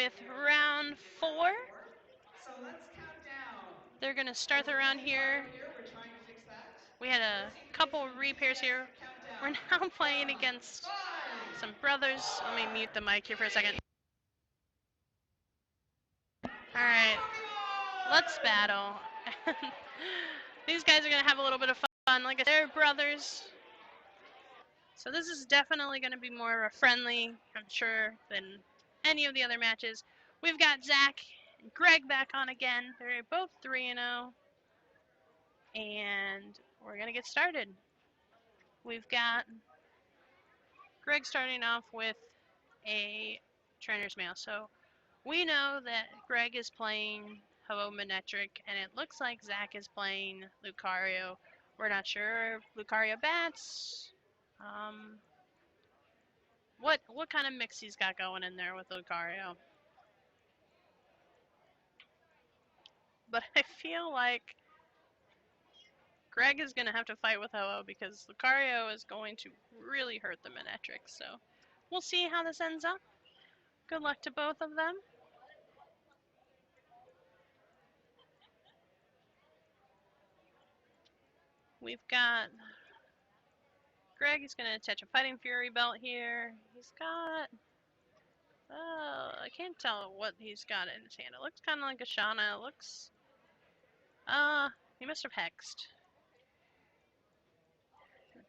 with round 4. They're going to start the round here. We had a couple repairs here. We're now playing against some brothers. Let me mute the mic here for a second. Alright, let's battle. These guys are going to have a little bit of fun. Like I said, they're brothers. So this is definitely going to be more friendly, I'm sure, than any of the other matches. We've got Zach and Greg back on again. They're both 3-0. And we're going to get started. We've got Greg starting off with a trainer's mail. So we know that Greg is playing Ho Manetric, and it looks like Zach is playing Lucario. We're not sure. Lucario bats. What kind of mix he's got going in there with Lucario. But I feel like Greg is going to have to fight with Ho because Lucario is going to really hurt the Manetric. So we'll see how this ends up. Good luck to both of them. We've got Greg. He's going to attach a Fighting Fury belt here. He's got... I can't tell what he's got in his hand. It looks kind of like a Shauna. It looks... he must have hexed.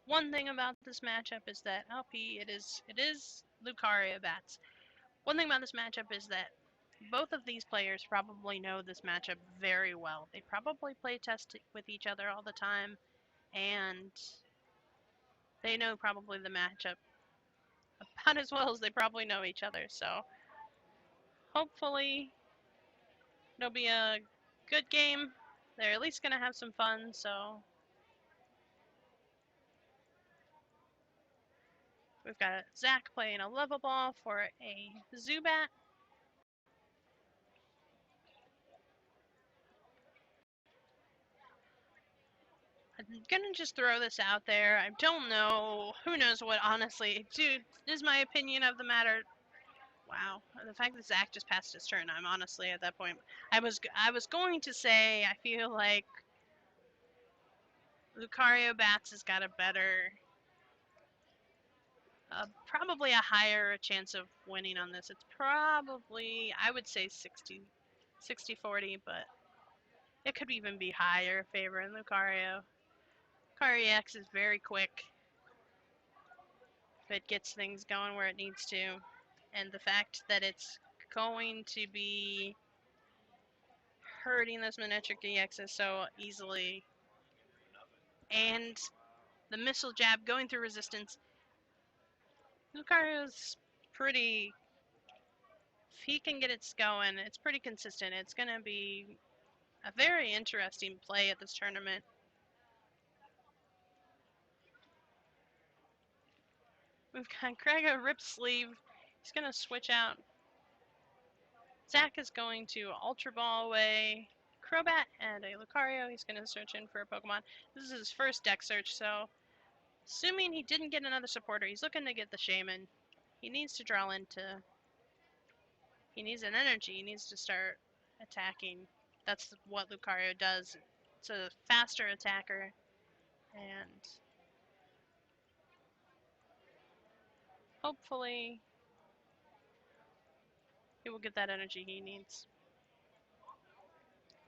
One thing about this matchup is that LP, it is Lucario bats. One thing about this matchup is that both of these players probably know this matchup very well. They probably play test with each other all the time, and they know probably the matchup about as well as they probably know each other. So hopefully it'll be a good game. They're at least going to have some fun, so we've got Zach playing a level ball for a Zubat. I'm gonna just throw this out there. I don't know. Who knows what, honestly. Dude, is my opinion of the matter. Wow. The fact that Zach just passed his turn, I'm honestly at that point. I was going to say, I feel like Lucario Bats has got a better, probably a higher chance of winning on this. It's probably, I would say 60-40, but it could even be higher favor in Lucario. Lucario EX is very quick. It gets things going where it needs to. And the fact that it's going to be hurting those Manetric EXs so easily. And the missile jab going through resistance. Lucario's pretty... If he can get it going, it's pretty consistent. It's going to be a very interesting play at this tournament. We've got Greg a rip sleeve. He's going to switch out. Zach is going to Ultra Ball away Crobat and a Lucario. He's going to search in for a Pokemon. This is his first deck search, so assuming he didn't get another supporter, he's looking to get the Shaman. He needs to draw into... He needs an energy. He needs to start attacking. That's what Lucario does. It's a faster attacker, and hopefully he will get that energy he needs.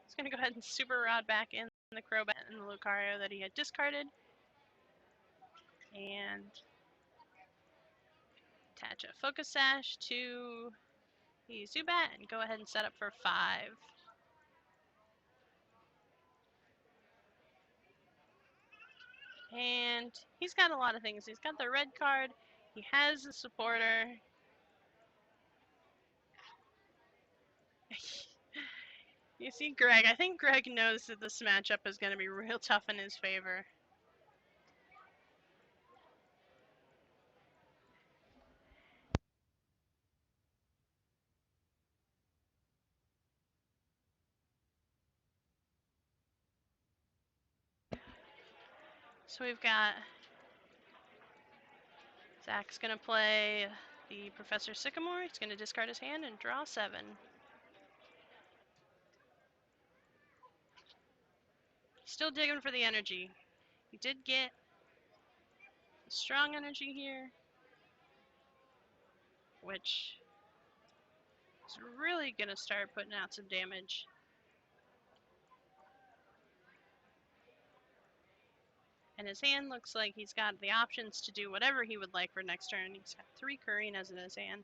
He's going to go ahead and Super Rod back in the Crobat and the Lucario that he had discarded. And attach a Focus Sash to the Zubat and go ahead and set up for 5. And he's got a lot of things. He's got the red card. He has a supporter. You see Greg. I think Greg knows that this matchup is going to be real tough in his favor. So we've got Zach's going to play the Professor Sycamore. He's going to discard his hand and draw 7. Still digging for the energy. He did get strong energy here, which is really going to start putting out some damage. And his hand looks like he's got the options to do whatever he would like for next turn. He's got 3 Karinas in his hand.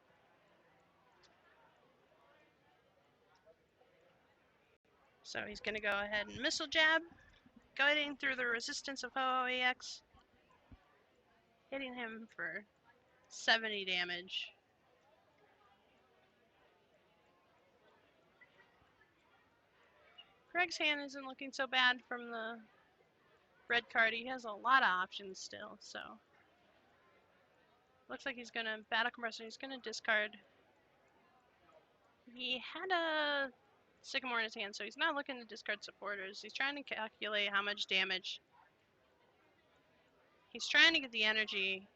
So he's going to go ahead and Missile Jab, guiding through the resistance of Ho-Oh-EX, hitting him for 70 damage. Greg's hand isn't looking so bad from the red card. He has a lot of options still, so looks like he's going to Battle Compressor. He's going to discard. He had a Sycamore in his hand, so he's not looking to discard supporters. He's trying to calculate how much damage. He's trying to get the energy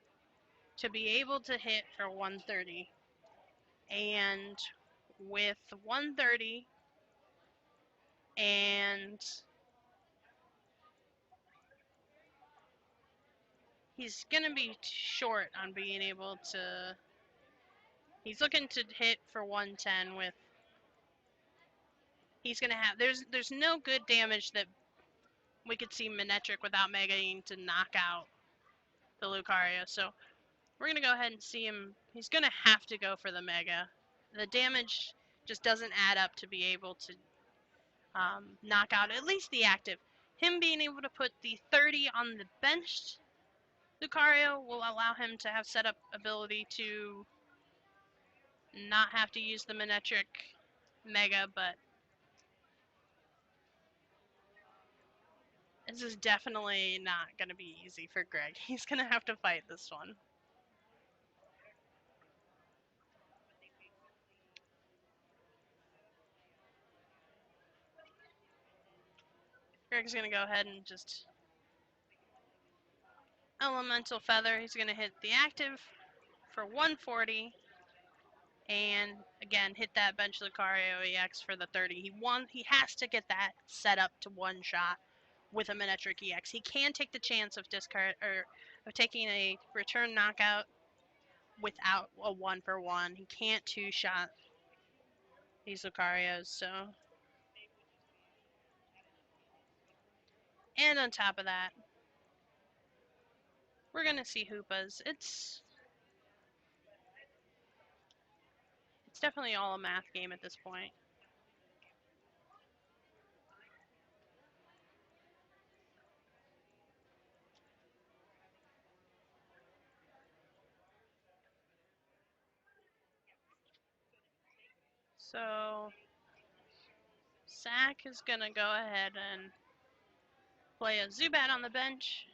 to be able to hit for 130. And with 130 and he's going to be short on being able to. He's looking to hit for 110 with. He's going to have. There's no good damage that we could see Manectric without Megaing to knock out the Lucario. So we're going to go ahead and see him. He's going to have to go for the Mega. The damage just doesn't add up to be able to knock out at least the active. Him being able to put the 30 on the benched Lucario will allow him to have setup ability to not have to use the Manectric Mega, but this is definitely not going to be easy for Greg. He's going to have to fight this one. Greg's going to go ahead and just Elemental Feather. He's going to hit the active for 140. And again, hit that bench Lucario EX for the 30. He has to get that set up to one shot with a Manectric EX. He can take the chance of discard or of taking a return knockout without a 1-for-1. He can't 2-shot these Lucarios, so. And on top of that, we're gonna see Hoopas. It's definitely all a math game at this point. So Zach is gonna go ahead and play a Zubat on the bench.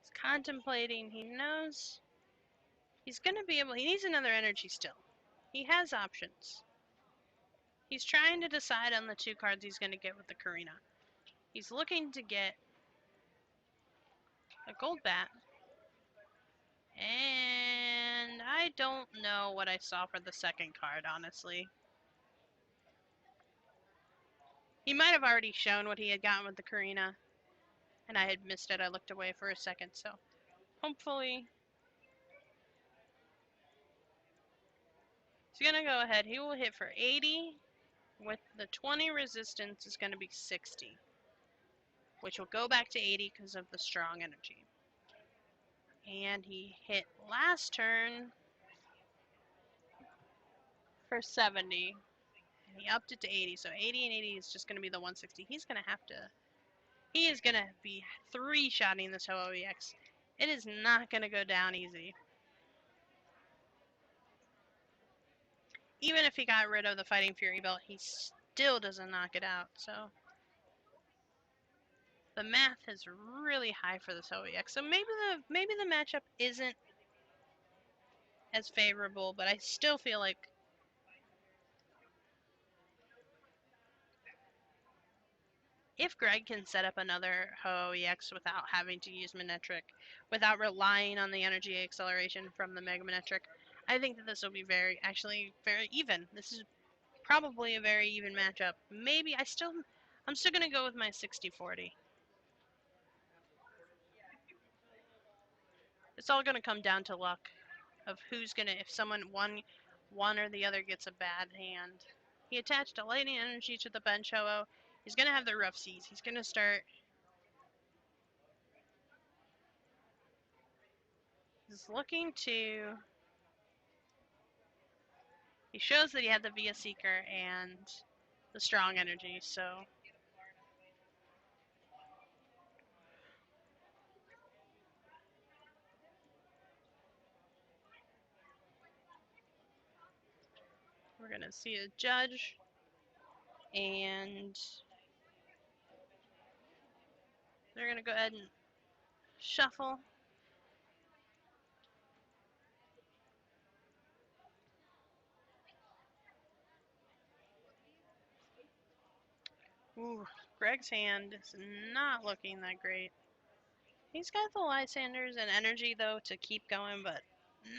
He's contemplating. He knows he's gonna be able. He needs another energy still. He has options. He's trying to decide on the 2 cards he's gonna get with the Karina. He's looking to get a Golbat. And I don't know what I saw for the second card, honestly. He might have already shown what he had gotten with the Karina, and I had missed it. I looked away for a second, so hopefully he's going to go ahead. He will hit for 80. With the 20 resistance is going to be 60, which will go back to 80 because of the strong energy. And he hit last turn for 70. And he upped it to 80, so 80 and 80 is just going to be the 160. He's going to have to. He is going to be 3-shotting this Ho-Oh-EX. It is not going to go down easy. Even if he got rid of the Fighting Fury belt, he still doesn't knock it out. So the math is really high for this Ho-Oh-EX. So maybe the matchup isn't as favorable, but I still feel like if Greg can set up another Ho EX without having to use Manectric, without relying on the energy acceleration from the Mega Manectric, I think that this will be actually very even. This is probably a very even matchup. Maybe I'm still gonna go with my 60-40. It's all gonna come down to luck of who's gonna, if one or the other gets a bad hand. He attached a lightning energy to the bench Ho-Oh. He's gonna have the rough seas. He's gonna start. He's looking to. He shows that he had the Via Seeker and the strong energy, so we're gonna see a judge, and they're gonna go ahead and shuffle. Ooh, Greg's hand is not looking that great. He's got the Lysanders and energy though to keep going, but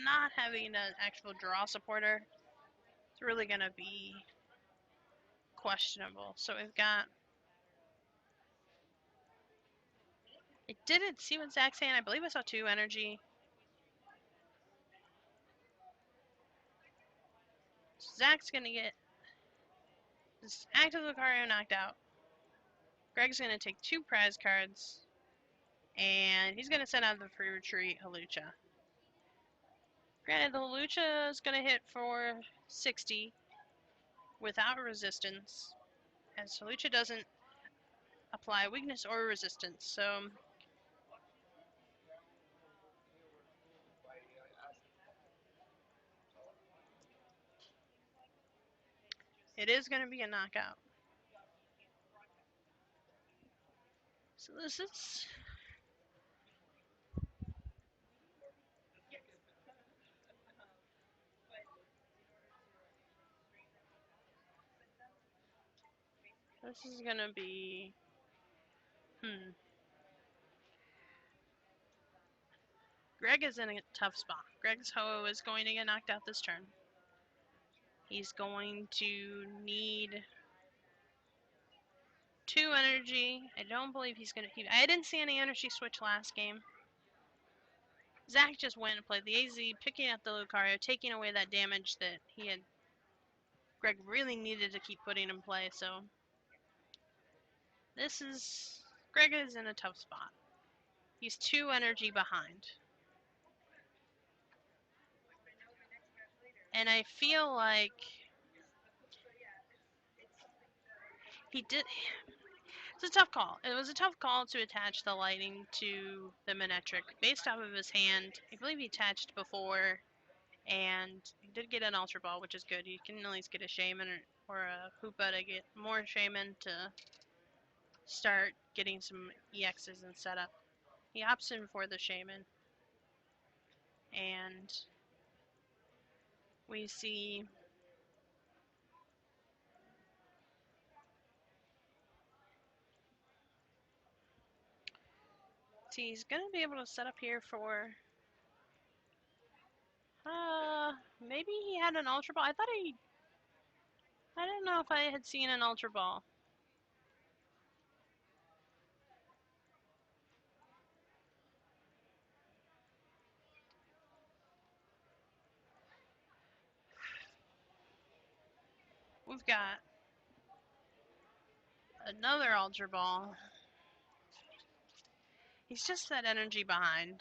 not having an actual draw supporter, it's really gonna be questionable. So we've got. I didn't see what Zach's saying. I believe I saw 2 energy. So Zach's gonna get this active Lucario knocked out. Greg's gonna take 2 prize cards, and he's gonna send out the free retreat Hawlucha. Granted, the Hawlucha is gonna hit for 60 without resistance, as Hawlucha doesn't apply weakness or resistance. So it is going to be a knockout. So this is. This is going to be. Greg is in a tough spot. Greg's Ho-Oh is going to get knocked out this turn. He's going to need 2 energy. I don't believe he's going to keep. I didn't see any energy switch last game. Zach just went and played the AZ, picking up the Lucario, taking away that damage that Greg really needed to keep putting in play. So Greg is in a tough spot. He's 2 energy behind. And I feel like he did. It's a tough call. It was a tough call to attach the lightning to the Manectric based off of his hand. I believe he attached before, and he did get an Ultra Ball, which is good. You can at least get a Shaman or a Hoopa to get more Shaman to start getting some EXs and setup. He opts in for the Shaman, and we see. He's gonna be able to set up here for. Maybe he had an Ultra Ball. I didn't know if I had seen an Ultra Ball. We've got another Ultra Ball. He's just that energy behind.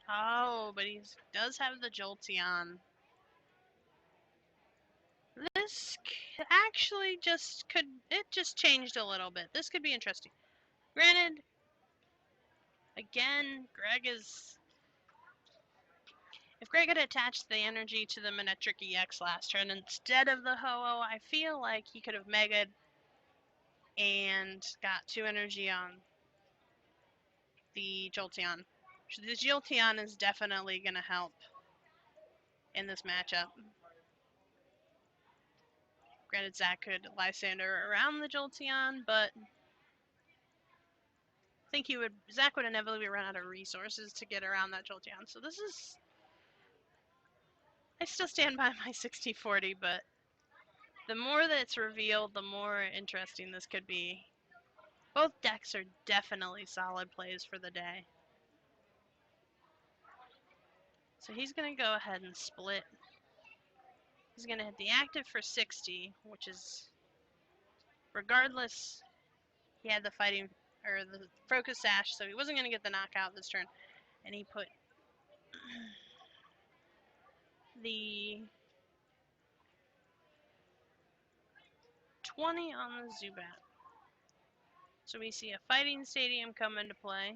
Oh, but he does have the Jolteon. This actually just changed a little bit. This could be interesting. Granted, again, if Greg had attached the energy to the Manectric EX last turn instead of the Ho-Oh, I feel like he could have Mega'd and got 2 energy on the Jolteon. The Jolteon is definitely going to help in this matchup. Granted, Zach could Lysander around the Jolteon, but I think Zach would inevitably run out of resources to get around that Jolteon. So this is, I still stand by my 60-40, but the more that it's revealed, the more interesting this could be. Both decks are definitely solid plays for the day. So he's going to go ahead and split. He's going to hit the active for 60, which is, regardless, he had the fighting, or the Focus Sash, so he wasn't going to get the knockout this turn. And he put the 20 on the Zubat. So we see a Fighting Stadium come into play.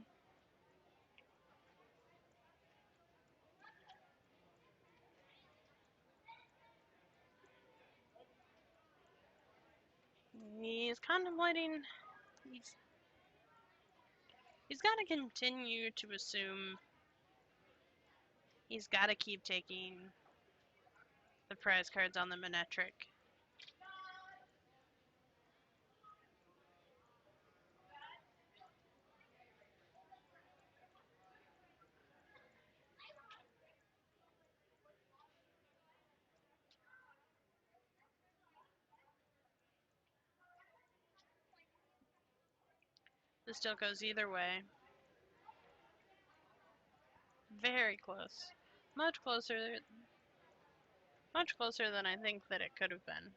He's contemplating, he's got to continue to assume he's got to keep taking the prize cards on the Manectric. This still goes either way. Very close. Much closer than I think that it could have been.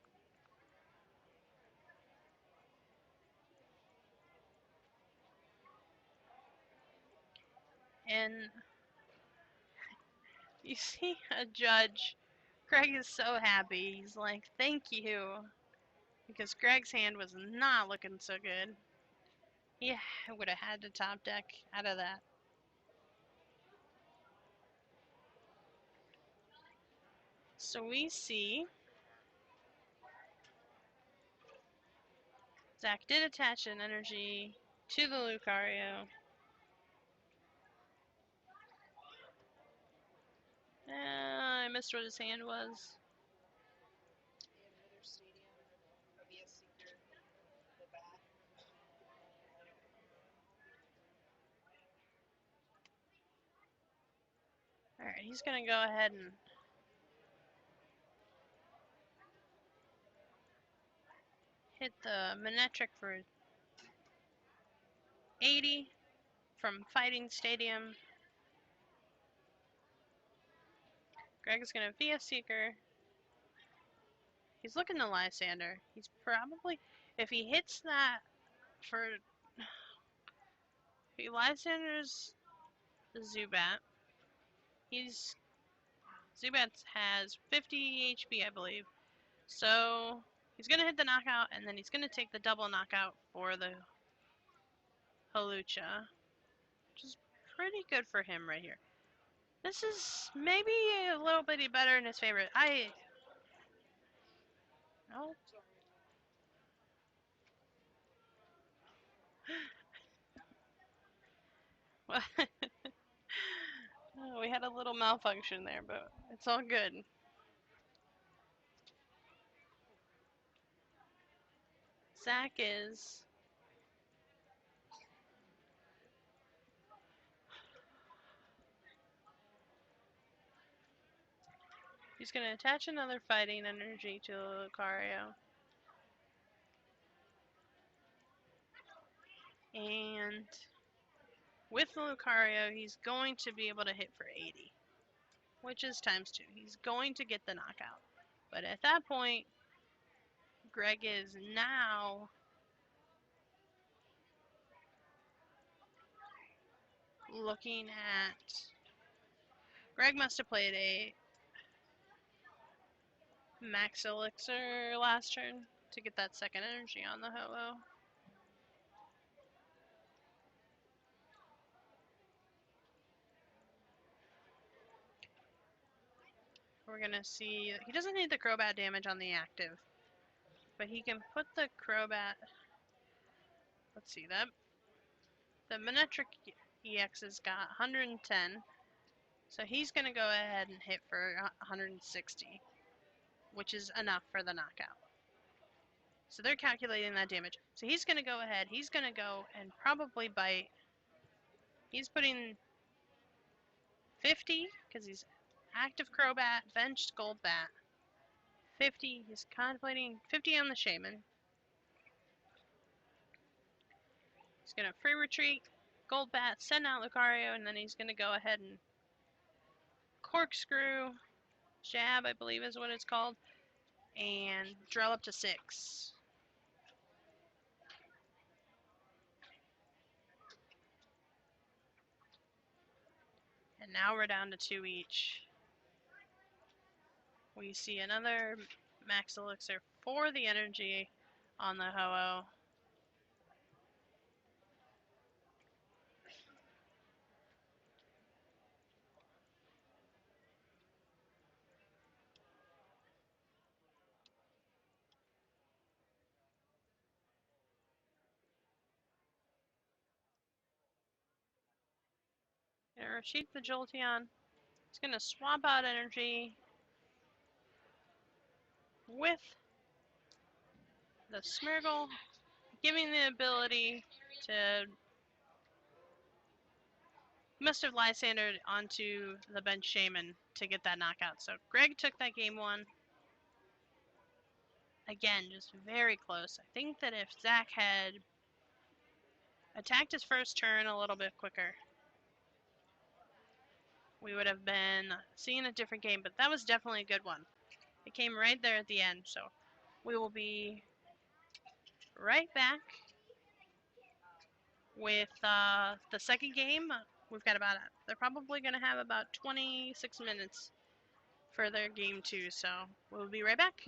And you see a judge, Greg is so happy. He's like, thank you. Because Greg's hand was not looking so good. He would have had to top deck out of that. So we see Zach did attach an energy to the Lucario. I missed what his hand was. Alright, he's going to go ahead and hit the Manectric for 80 from Fighting Stadium. Greg's going to VS Seeker. He's looking to Lysander. He's probably, if he hits that for, if he Lysanders the Zubat, Zubat has 50 HP, I believe. So he's going to hit the knockout, and then he's going to take the double knockout for the Hawlucha, which is pretty good for him right here. This is maybe a little bit better in his favor. No. Oh, we had a little malfunction there, but it's all good. Zach is he's going to attach another fighting energy to Lucario. And with Lucario, he's going to be able to hit for 80, which is times 2. He's going to get the knockout. But at that point, Greg is now looking at... Greg must have played a Max Elixir last turn to get that second energy on the Ho-Oh. We're going to see... He doesn't need the Crobat damage on the active, but he can put the Crobat... Let's see, that the Manectric EX has got 110, so he's going to go ahead and hit for 160, which is enough for the knockout. So they're calculating that damage. So he's going to go ahead. He's going to go and probably bite. He's putting 50 because he's active Crobat, benched Goldbat. 50, he's contemplating 50 on the Shaman. He's going to free retreat, Goldbat, send out Lucario, and then he's going to go ahead and corkscrew, jab, I believe is what it's called, and drill up to 6. And now we're down to 2 each. We see another max elixir for the energy on the Ho-Oh. Gonna retreat the Jolteon. It's gonna swap out energy with the Smeargle, giving the ability to must have Lysandered onto the bench Shaman to get that knockout. So Greg took that game 1. Again, just very close. I think that if Zach had attacked his first turn a little bit quicker, we would have been seeing a different game, but that was definitely a good one. It came right there at the end, so we will be right back with the second game. We've got they're probably going to have about 26 minutes for their game 2, so we'll be right back.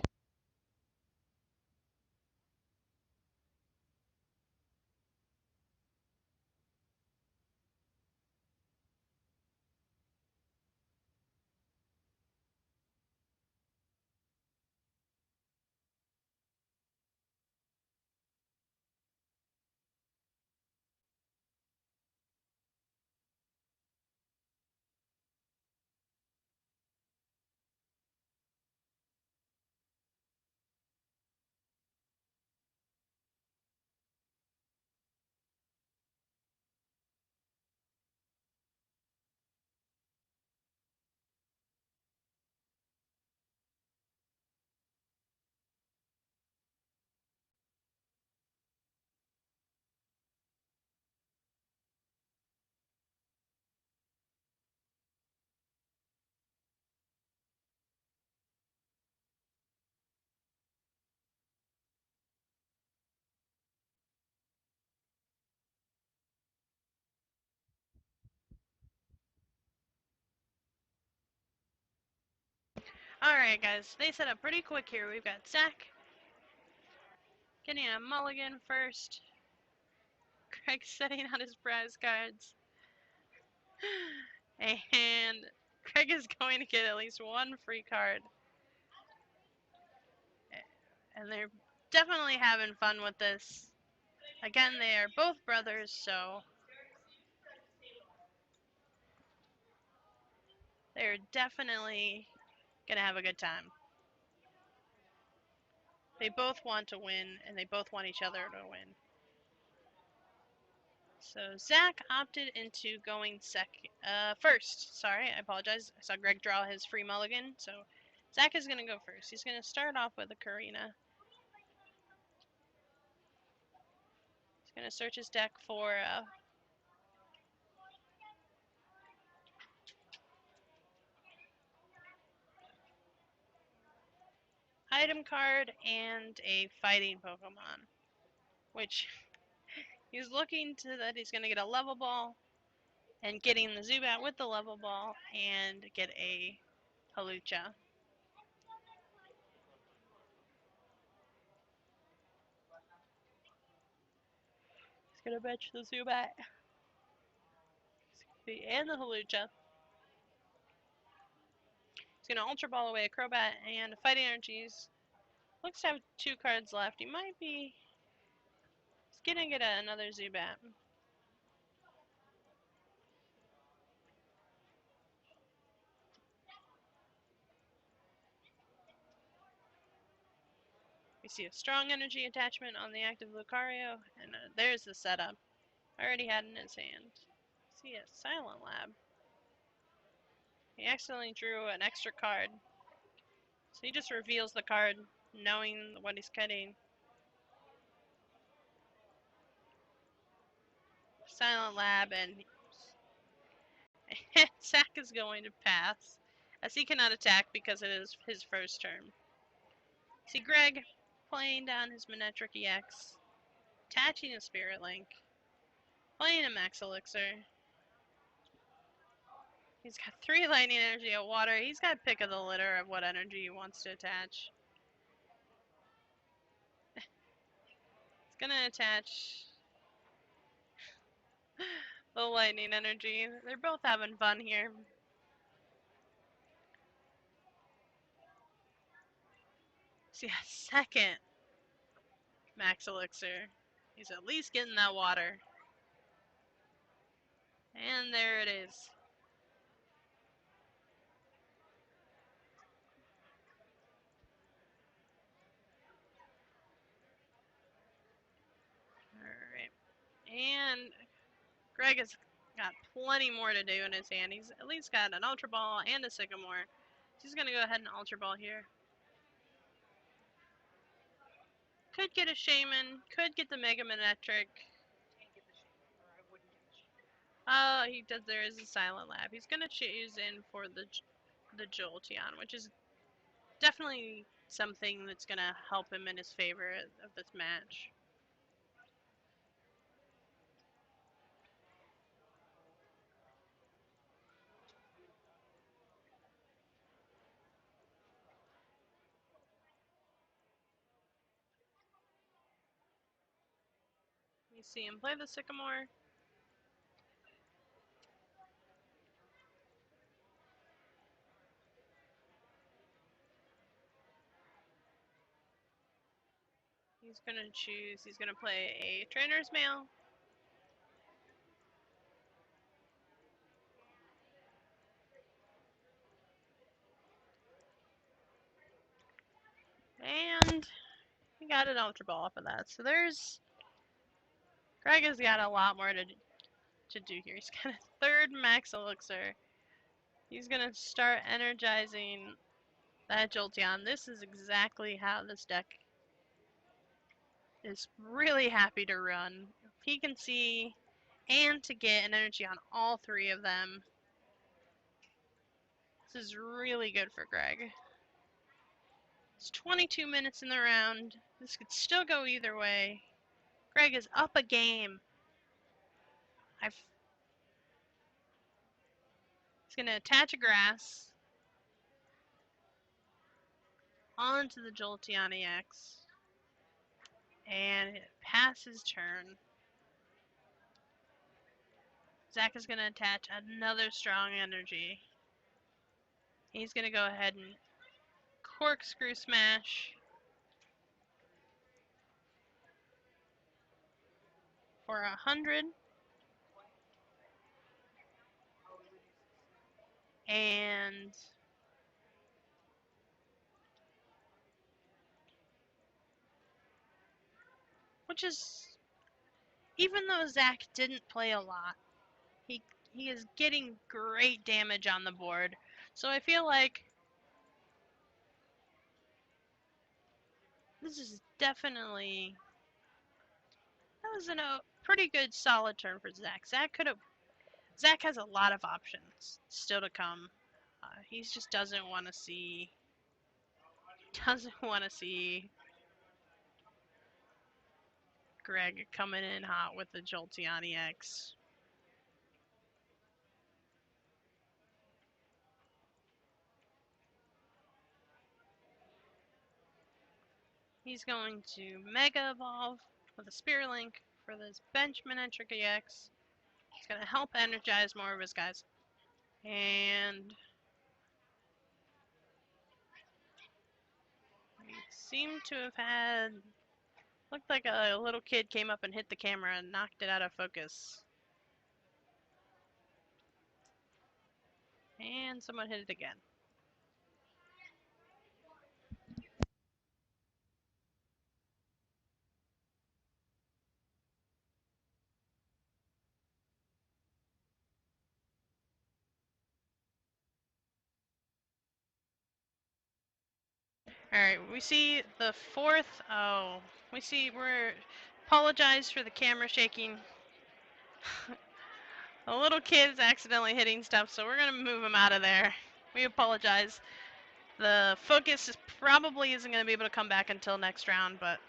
Alright guys, they set up pretty quick here. We've got Zach getting a mulligan first. Greg setting out his prize cards. And Greg is going to get at least 1 free card. And they're definitely having fun with this. Again, they are both brothers, so they're definitely going to have a good time. They both want to win, and they both want each other to win. So Zach opted into going first. Sorry, I apologize. I saw Greg draw his free mulligan, so Zach is going to go first. He's going to start off with a Karina. He's going to search his deck for item card and a fighting Pokemon, which he's looking to that he's going to get a level ball and getting the Zubat with the level ball and get a Halucha. He's going to bench the Zubat and the Halucha. He's going to Ultra Ball away a Crobat and Fighting Energies. Looks to have 2 cards left. He might be... He's going to get another Zubat. We see a strong energy attachment on the active Lucario, and there's the setup. Already had in his hand. See a Silent Lab. He accidentally drew an extra card. So he just reveals the card, knowing what he's getting. Silent Lab, and Zach is going to pass, as he cannot attack because it is his first turn. See Greg playing down his Manectric EX, attaching a Spirit Link, playing a Max Elixir. He's got 3 Lightning Energy of Water. He's got pick of the litter of what energy he wants to attach. He's going to attach the Lightning Energy. They're both having fun here. See a second Max Elixir. He's at least getting that water. And there it is. Alright. And Greg has got plenty more to do in his hand. He's at least got an Ultra Ball and a Sycamore. He's going to go ahead and Ultra Ball here. Could get a Shaman. Could get the Mega Manectric. Oh, he does. There is a Silent Lab. He's going to choose in for the Jolteon, which is definitely something that's going to help him in his favor of this match. You see him play the Sycamore. He's going to choose, he's going to play a Trainer's Mail. And he got an Ultra Ball off of that. So Greg has got a lot more to do here. He's got a 3rd Max Elixir. He's going to start energizing that Jolteon. This is exactly how this deck is really happy to run. If he can see and to get an energy on all 3 of them, this is really good for Greg. It's 22 minutes in the round. This could still go either way. Greg is up a game. He's going to attach a Grass onto the Jolteon EX. And pass his turn. Zach is going to attach another strong energy. He's going to go ahead and Corkscrew Smash for 100. And which is, even though Zach didn't play a lot, he is getting great damage on the board. So I feel like this is definitely, that was a pretty good solid turn for Zach. Zach has a lot of options still to come. He just doesn't want to see Greg coming in hot with the Jolteon EX. He's going to Mega Evolve with a Spirit Link for this Bench Manectric EX. It's going to help energize more of his guys. And we seem to have had, looked like a little kid came up and hit the camera and knocked it out of focus. And someone hit it again. Alright, we see the fourth. Oh, we're. Apologize for the camera shaking. The little kid's accidentally hitting stuff, so we're gonna move him out of there. We apologize. The focus probably isn't gonna be able to come back until next round, but.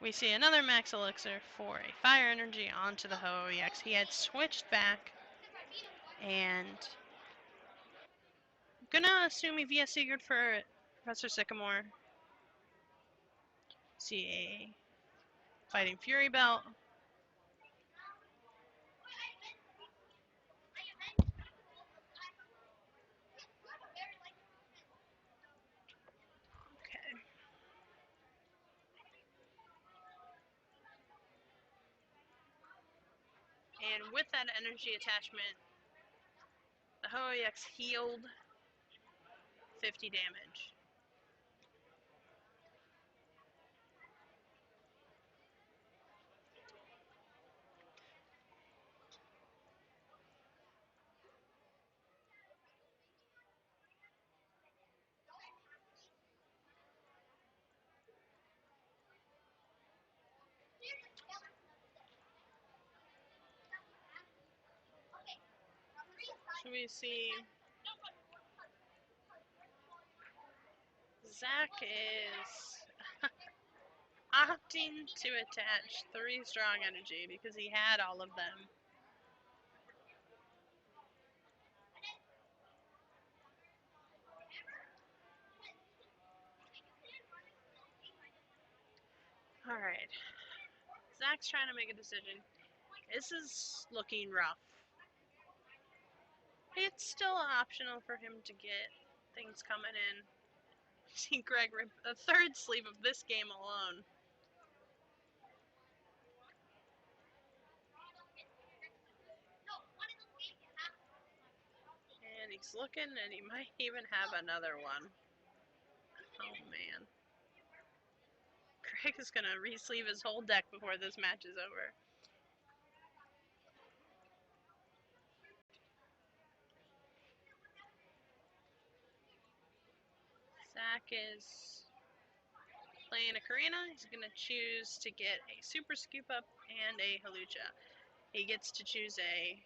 We see another max elixir for a fire energy onto the Ho-EX. He had switched back, and I'm gonna assume he VS Sigurd for Professor Sycamore. See a Fighting Fury belt. Okay. And with that energy attachment, the Ho-EX healed 50 damage. So we see Zach is opting to attach 3 strong energy because he had all of them. Alright. Zach's trying to make a decision. This is looking rough. It's still optional for him to get things coming in. See Greg rip the 3rd sleeve of this game alone. And he's looking, and he might even have another one. Oh man. Greg is gonna re-sleeve his whole deck before this match is over. Zach is playing a Karina. He's gonna choose to get a Super Scoop Up and a Halucha. He gets to choose a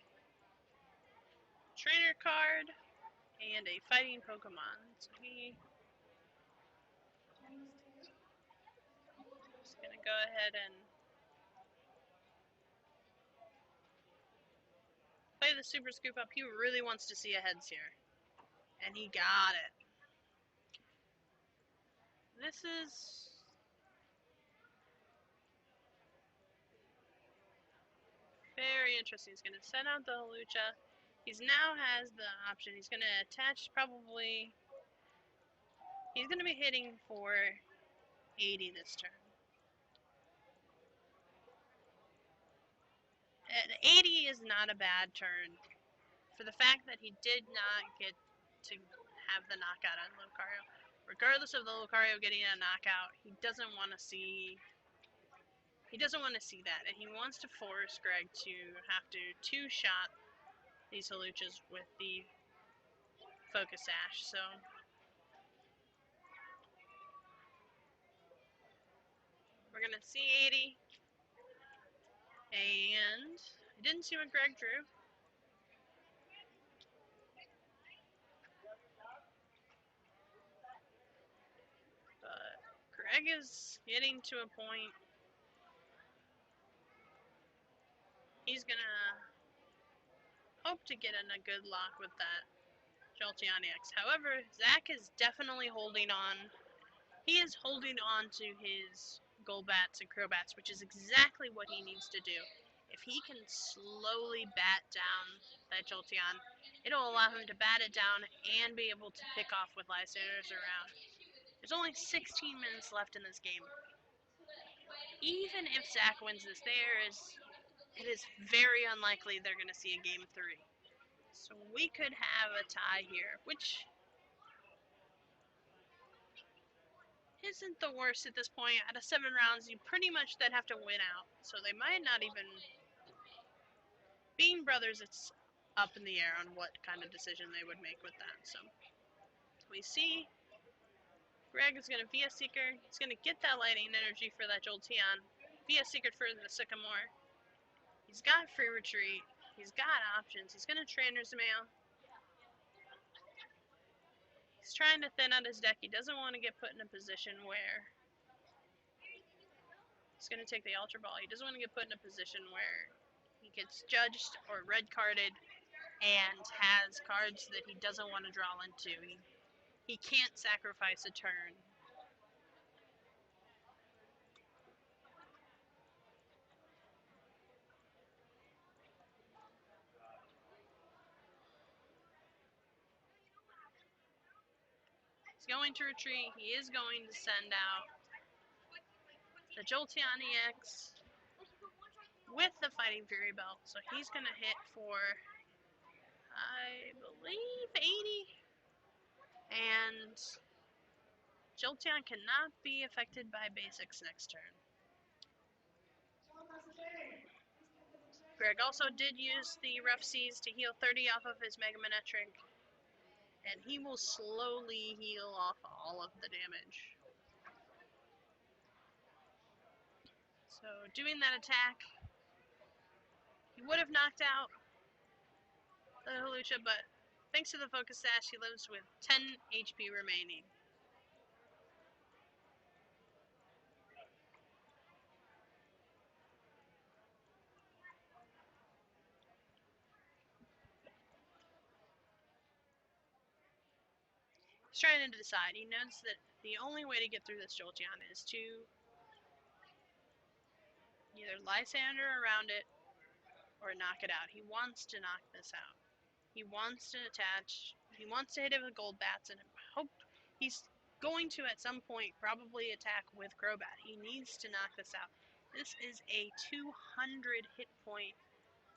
trainer card and a fighting Pokemon. So he's gonna go ahead and play the Super Scoop Up. He really wants to see a heads here. And he got it. This is very interesting. He's going to send out the Halucha. He now has the option. He's going to attach probably. He's going to be hitting for 80 this turn. And 80 is not a bad turn for the fact that he did not get to have the knockout on Lucario. Regardless of the Lucario getting a knockout, he doesn't want to see. He doesn't want to see that, and he wants to force Greg to have to 2-shot these Haluchas with the Focus Sash. So we're gonna see 80, and I didn't see what Greg drew. But Greg is getting to a point. He's gonna hope to get in a good lock with that Jolteon X. However, Zach is definitely holding on. He is holding on to his Golbats and Crobats, which is exactly what he needs to do. If he can slowly bat down that Jolteon, it'll allow him to bat it down and be able to pick off with Lysanders around. There's only 16 minutes left in this game. Even if Zach wins this, it is very unlikely they're going to see a game 3. So we could have a tie here, which isn't the worst at this point. Out of 7 rounds, you pretty much then have to win out. So they might not even. Being brothers, it's up in the air on what kind of decision they would make with that. So we see Greg is going to Via Seeker. He's going to get that lightning energy for that Jolteon. Via Seeker for the Sycamore. He's got free retreat. He's got options. He's going to Trainer's Mail. He's trying to thin out his deck. He doesn't want to get put in a position where he's going to take the Ultra Ball. He doesn't want to get put in a position where he gets judged or red carded and has cards that he doesn't want to draw into. He can't sacrifice a turn. He's going to retreat. He is going to send out the Jolteon EX with the Fighting Fury Belt. So he's going to hit for, I believe, 80. And Jolteon cannot be affected by basics next turn. Greg also did use the Rough Seas to heal 30 off of his Mega Manectric. And he will slowly heal off all of the damage. So doing that attack, he would have knocked out the Hawlucha, but thanks to the Focus Sash, he lives with 10 HP remaining. He's trying to decide. He knows that the only way to get through this Jolteon is to either Lysander around it or knock it out. He wants to knock this out. He wants to attach. He wants to hit it with Gold Bats, and hope he's going to at some point probably attack with Crobat. He needs to knock this out. This is a 200 hit point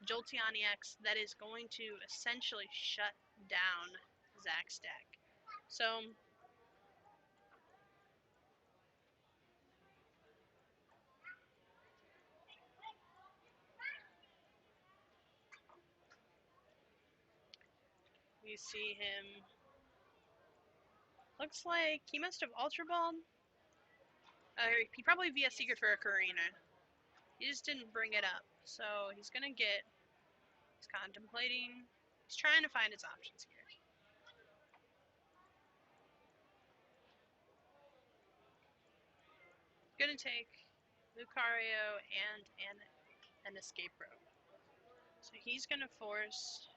Jolteon EX that is going to essentially shut down Zach's deck. So you see him. Looks like he must have Ultra Balled. He probably via Secret for a Karina. He just didn't bring it up. So he's gonna get. He's contemplating. He's trying to find his options here. Gonna take Lucario and an Escape Rope. So he's gonna force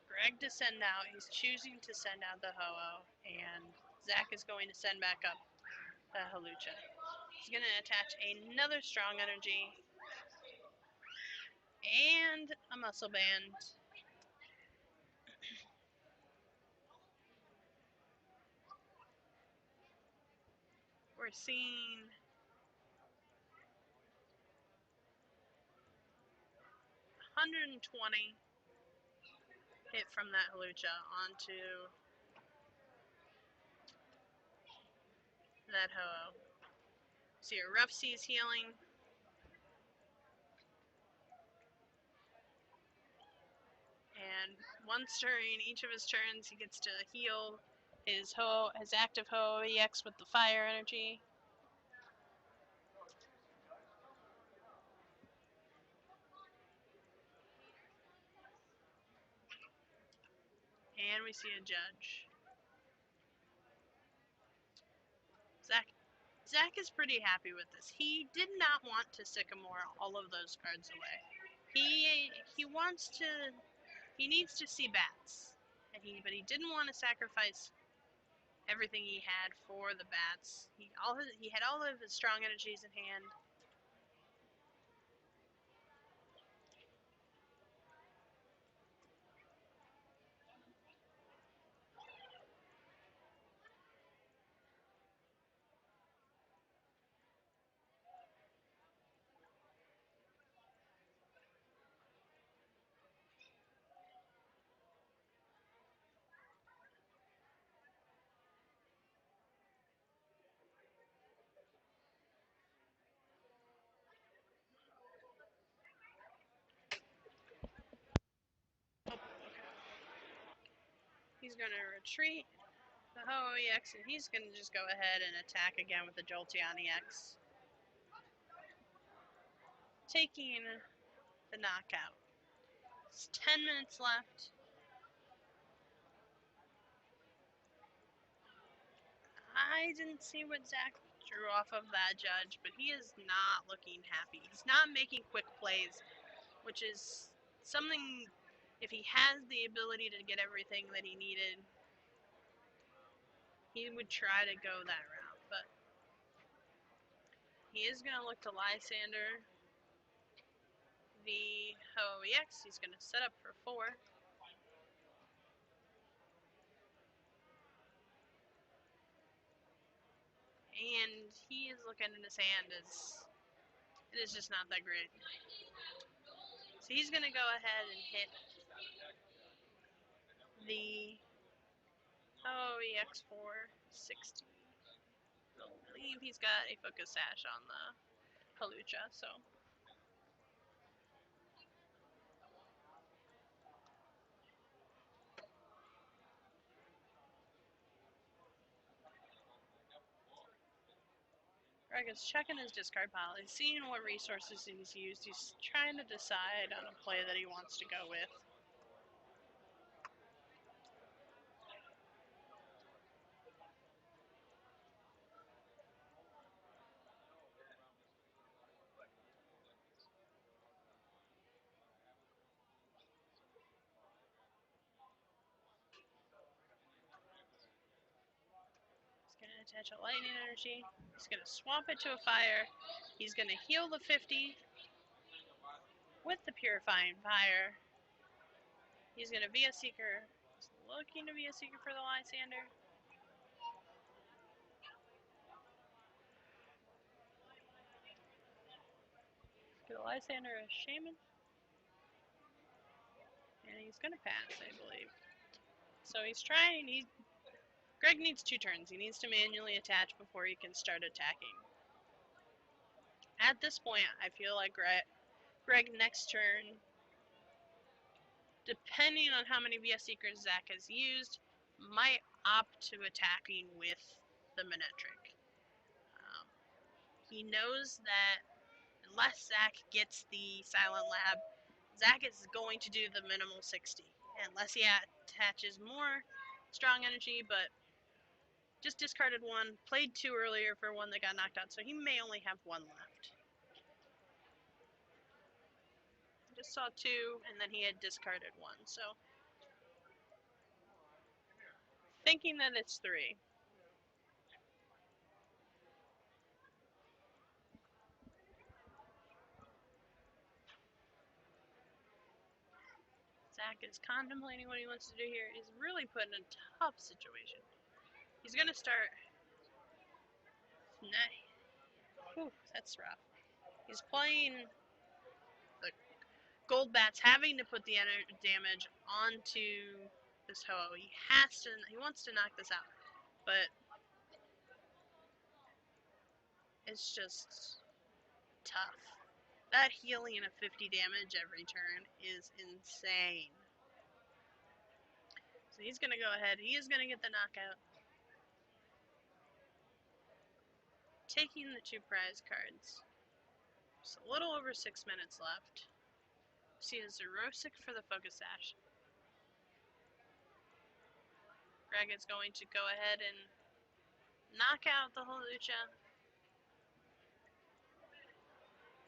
Greg to send out. He's choosing to send out the Ho-Oh, and Zach is going to send back up the Hawlucha. He's going to attach another Strong Energy and a Muscle Band. We're seeing $120 hit from that Hawlucha onto that Ho-Oh. See a Rough Seas healing. And once during each of his turns, he gets to heal his active Ho-Oh EX with the Fire Energy. And we see a judge. Zach is pretty happy with this. He did not want to Sycamore all of those cards away. He wants to. He needs to see bats, but he didn't want to sacrifice everything he had for the bats. He had all of his strong energies in hand. He's going to retreat the Ho-Oh EX, and he's going to just go ahead and attack again with the Jolteon EX. Taking the knockout. It's 10 minutes left. I didn't see what Zach drew off of that judge, but he is not looking happy. He's not making quick plays, which is something, if he has the ability to get everything that he needed, he would try to go that route. But he is going to look to Lysander the Ho-Oh EX. He's going to set up for 4. And he is looking in his hand as it is just not that great. So he's going to go ahead and hit the Ho-Oh EX for 60. I believe he's got a Focus Sash on the Halucha, so. Greg is checking his discard pile. He's seeing what resources he's used. He's trying to decide on a play that he wants to go with. He's going to attach a Lightning Energy. He's going to swap it to a Fire. He's going to heal the 50 with the Purifying Fire. He's going to be a Seeker. He's looking to be a Seeker for the Lysander. For the Lysander, a Shaman. And he's going to pass, I believe. So he's trying. Greg needs 2 turns. He needs to manually attach before he can start attacking. At this point, I feel like Greg next turn, depending on how many VS Seekers Zach has used, might opt to attacking with the Manectric. He knows that unless Zach gets the Silent Lab, Zach is going to do the minimal 60. Unless he attaches more strong energy, but just discarded 1, played 2 earlier for 1 that got knocked out, so he may only have 1 left. Just saw 2, and then he had discarded 1, so thinking that it's 3. Zach is contemplating what he wants to do here. He's really put in a tough situation. He's going to start... Whew, that's rough. He's playing the Gold Bats, having to put the damage onto this Ho-Oh. He wants to knock this out, but it's just tough. That healing of 50 damage every turn is insane. So he's going to go ahead. He is going to get the knockout. Taking the 2 prize cards. Just a little over 6 minutes left. See a Zerosic for the Focus Sash. Greg is going to go ahead and knock out the Halucha.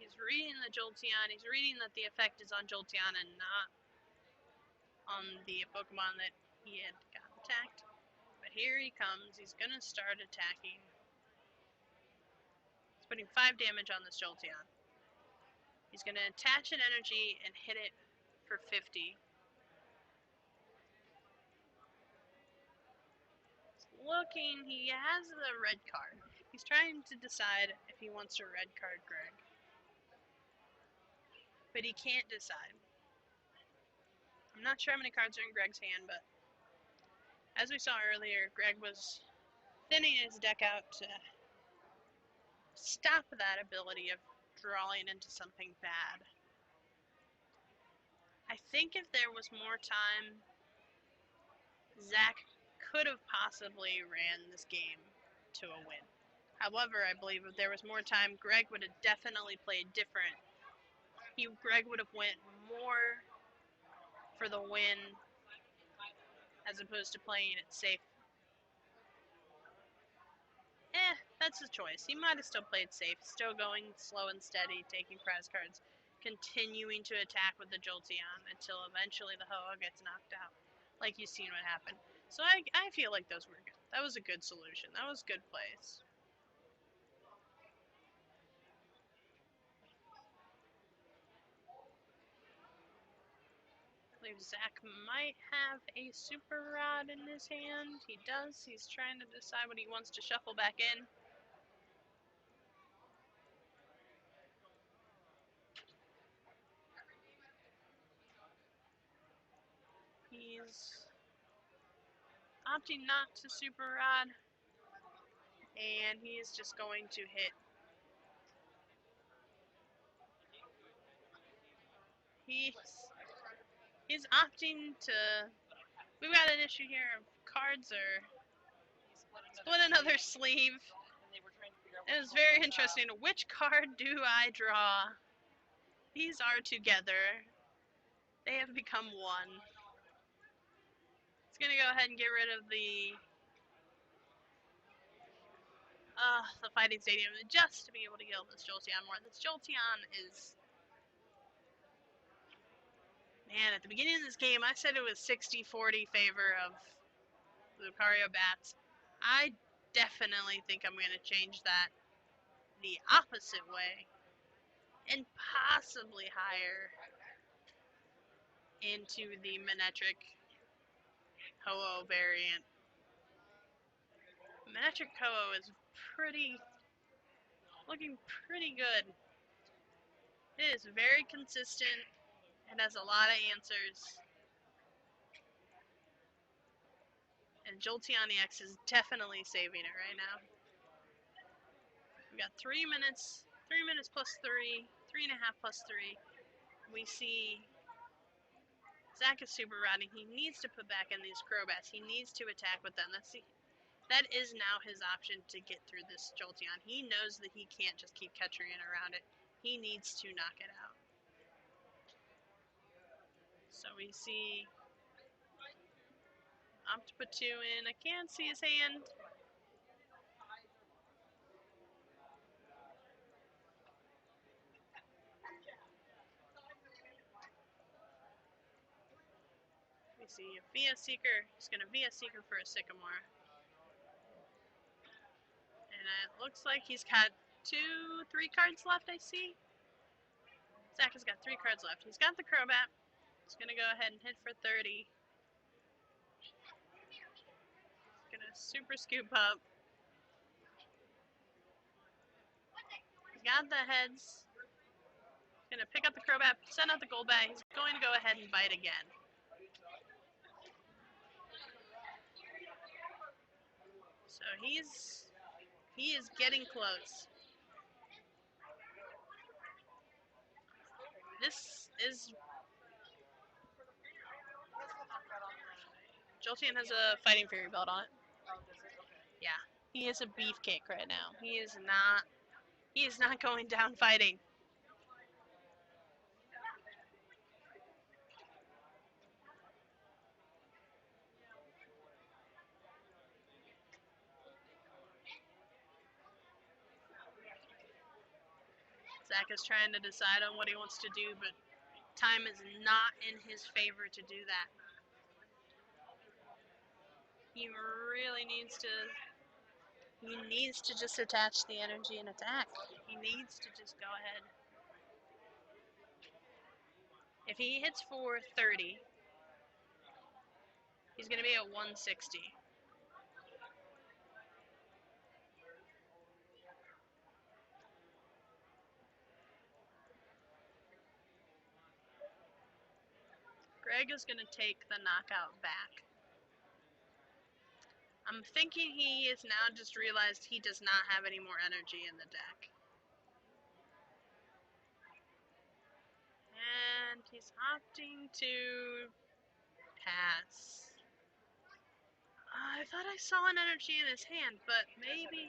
He's reading the Jolteon. He's reading that the effect is on Jolteon and not on the Pokemon that he had gotten attacked. But here he comes. He's going to start attacking. He's putting 5 damage on this Jolteon. He's going to attach an energy and hit it for 50. Looking, he has the red card. He's trying to decide if he wants to red card Greg. But he can't decide. I'm not sure how many cards are in Greg's hand, but as we saw earlier, Greg was thinning his deck out to stop that ability of drawing into something bad. I think if there was more time Zach could have possibly ran this game to a win. However, I believe if there was more time, Greg would have definitely played different. Greg would have went more for the win as opposed to playing it safe. That's his choice. He might have still played safe, still going slow and steady, taking prize cards, continuing to attack with the Jolteon until eventually the Ho-Oh gets knocked out, like you've seen what happened. So I feel like those were good. That was a good solution. That was good plays. I believe Zach might have a Super Rod in his hand. He does. He's trying to decide what he wants to shuffle back in. He's opting not to Super Rod, and he's just going to hit. He's opting to. We've got an issue here of cards are split another sleeve. It was very interesting. Which card do I draw? These are together. They have become one. It's gonna go ahead and get rid of the fighting stadium just to be able to kill this Jolteon more. This Jolteon is, man, at the beginning of this game I said it was 60-40 favor of Lucario bats. I definitely think I'm gonna change that the opposite way and possibly higher into the Manectric Ho-Oh variant. Manectric Ho-Oh is looking pretty good. It is very consistent. It has a lot of answers. And Jolteon EX is definitely saving it right now. We got 3 minutes. 3 minutes plus 3. 3.5 plus 3. We see Zach is super riding. He needs to put back in these Crobats. He needs to attack with them. That is now his option to get through this Jolteon. He knows that he can't just keep catching it around it. He needs to knock it out. So we see opt to put 2 in. I can't see his hand. We see a Via Seeker. He's going to Via Seeker for a Sycamore. And it looks like he's got 3 cards left, I see. Zach has got 3 cards left. He's got the Crobat. He's going to go ahead and hit for 30. He's going to super scoop up. He's got the heads. He's going to pick up the Crobat, send out the Golbat. He's going to go ahead and bite again. So he is getting close. This is Jolteon has a Fighting Fury belt on it. Yeah, he is a beefcake right now. He is not going down fighting. Zach is trying to decide on what he wants to do, but time is not in his favor to do that. He really needs to just attach the energy and attack. He needs to just go ahead. If he hits for 30, he's going to be at 160. Greg is going to take the knockout back. I'm thinking he has now just realized he does not have any more energy in the deck. And he's opting to pass. I thought I saw an energy in his hand, but maybe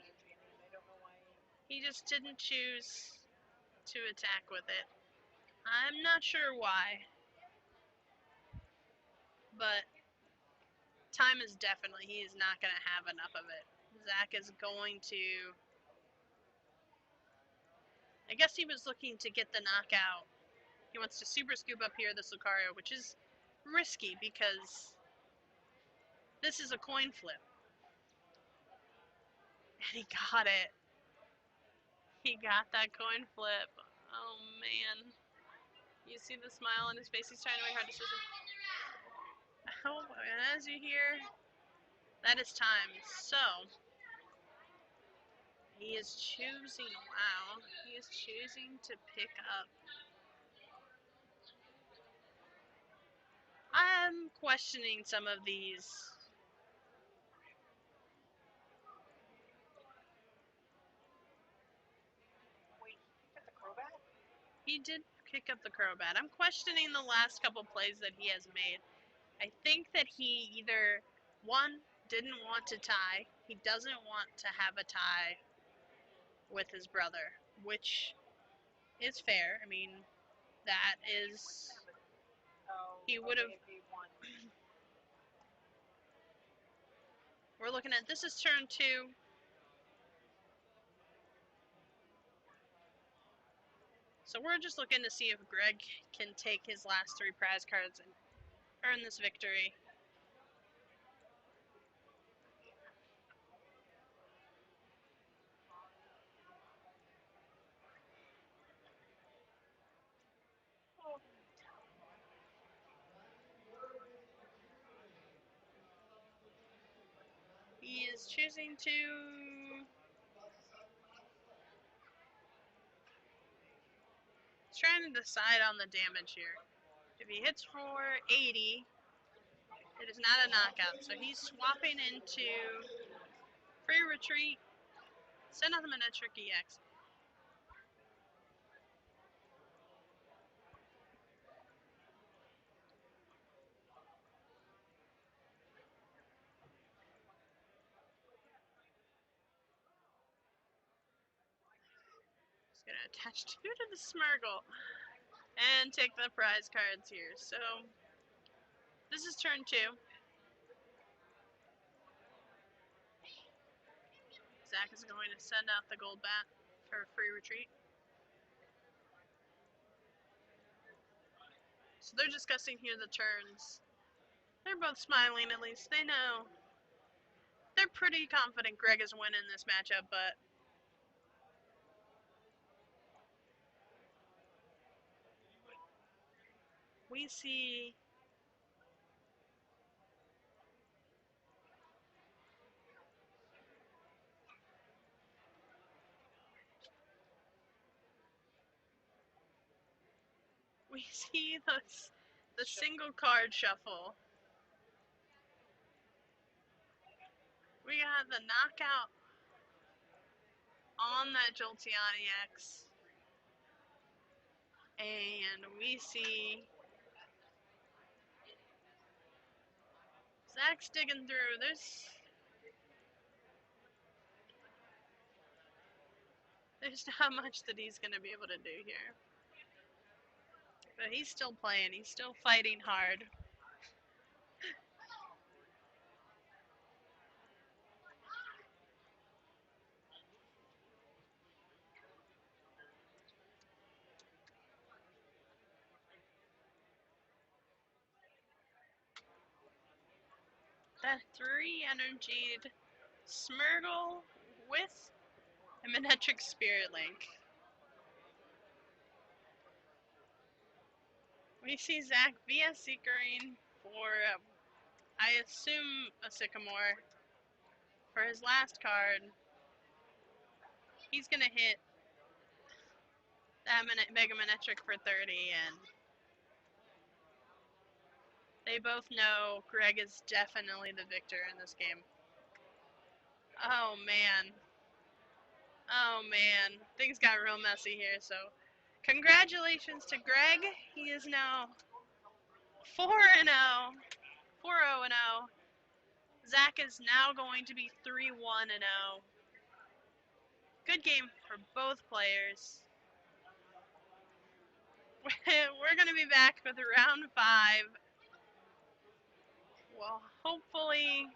he just didn't choose to attack with it. I'm not sure why, but time is definitely, he is not going to have enough of it. Zach is going to, I guess he was looking to get the knockout. He wants to super scoop up here this Lucario, which is risky because this is a coin flip. And he got it. He got that coin flip. Oh, man. You see the smile on his face? He's trying to make a hard decision. Oh, and as you hear, that is time. So, he is choosing, wow, he is choosing to pick up. I'm questioning some of these. He did pick up the Crobat. I'm questioning the last couple plays that he has made. I think that he either, one, didn't want to tie. He doesn't want to have a tie with his brother, which is fair. I mean, that is, he would have, we're looking at, this is turn 2. So we're just looking to see if Greg can take his last 3 prize cards and earn this victory. He is choosing to trying to decide on the damage here. If he hits for 80, it is not a knockout. So he's swapping into free retreat, send out the Manectric EX. He's going to attach 2 to the Smeargle and take the prize cards here. So this is turn 2. Zach is going to send out the gold bat for free retreat. So they're discussing here the turns. They're both smiling, at least they know. They're pretty confident Greg is winning this matchup, but we see the single card shuffle. We got the knockout on that Jolteon EX. And we see Zach's digging through. There's not much that he's going to be able to do here. But he's still playing. He's still fighting hard. That 3 energied Smeargle with a Manectric Spirit Link. We see Zach via Seekering for, I assume, a Sycamore. For his last card, he's going to hit that Mega Manectric for 30, and they both know Greg is definitely the victor in this game. Oh, man. Oh, man. Things got real messy here, so congratulations to Greg. He is now 4-0. 4-0-0. Zach is now going to be 3-1-0. Good game for both players. We're going to be back for the round 5. Well, hopefully